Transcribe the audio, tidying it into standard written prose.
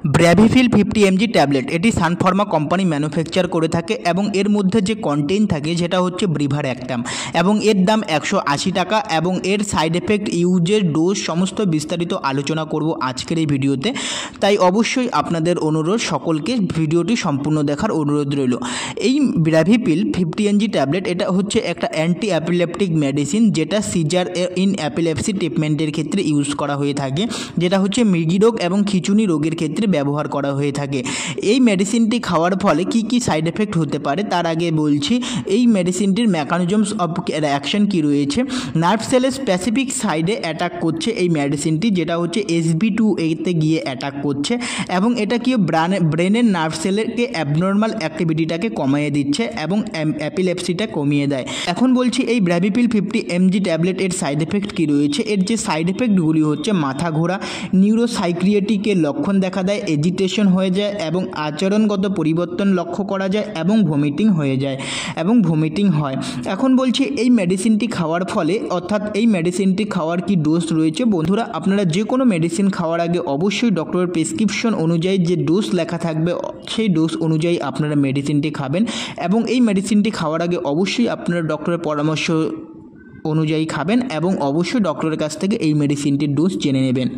ব্র্যাভিফিল 50 mg tablet এটি সান Pharma company manufacture করে থাকে এবং এর মধ্যে যে কন্টেন্ট থাকে সেটা হচ্ছে ব্রিভারএক্টাম এবং এর দাম 180 টাকা এবং এর সাইড এফেক্ট ইউজের ডোজ সমস্ত বিস্তারিত আলোচনা করব আজকের এই ভিডিওতে। তাই অবশ্যই আপনাদের অনুরোধ সকলকে ভিডিওটি সম্পূর্ণ দেখার অনুরোধ রইল। এই ব্র্যাভিফিল 50 mg ট্যাবলেট এটা হচ্ছে একটা অ্যান্টি অ্যাপিলেপটিক মেডিসিন যেটা সিজার ইন অ্যাপিলেপসি ট্রিটমেন্টের ক্ষেত্রে ইউজ করা হয়ে থাকে, যেটা হচ্ছে মৃগী রোগ এবং খিঁচুনি রোগের ক্ষেত্রে ব্যবহার করা হয়ে থাকে। এই মেডিসিনটি খাওয়ার ফলে কি কি সাইড এফেক্ট হতে পারে তার আগে বলছি এই মেডিসিনটির মেকানিজমস অফ অ্যাকশন কি রয়েছে। নার্ভ সেলের স্পেসিফিক সাইডে অ্যাটাক করছে এই মেডিসিনটি, যেটা হচ্ছে SB2A-তে গিয়ে অ্যাটাক করছে এবং এটা কি ব্রেনের নার্ভ সেলেরকে অ্যাবনর্মাল অ্যাক্টিভিটিটাকে কমিয়ে দিচ্ছে এবং অ্যাপিলেপসিটা কমিয়ে দেয়। এখন বলছি এই ব্র্যাভিফিল 50 mg ট্যাবলেট এর সাইড এফেক্ট কি রয়েছে। এর যে সাইড এফেক্টগুলি হচ্ছে মাথা ঘোরা, নিউরোসাইক্রিয়েটিকের লক্ষণ দেখা দেয়, এজিটেশন হয়ে যায় এবং আচরণগত পরিবর্তন লক্ষ্য করা যায় এবং ভমিটিং হয়ে যায় এবং ভমিটিং হয়। এখন বলছি এই মেডিসিনটি খাওয়ার ফলে অর্থাৎ এই মেডিসিনটি খাওয়ার কি ডোজ রয়েছে। বন্ধুরা, আপনারা যে কোনো মেডিসিন খাওয়ার আগে অবশ্যই ডক্টরের প্রেসক্রিপশন অনুযায়ী যে ডোজ লেখা থাকবে সেই ডোজ অনুযায়ী আপনারা মেডিসিনটি খাবেন এবং এই মেডিসিনটি খাওয়ার আগে অবশ্যই আপনারা ডক্টরের পরামর্শ অনুযায়ী খাবেন এবং অবশ্যই ডক্টরের কাছ থেকে এই মেডিসিনটির ডোজ জেনে নেবেন।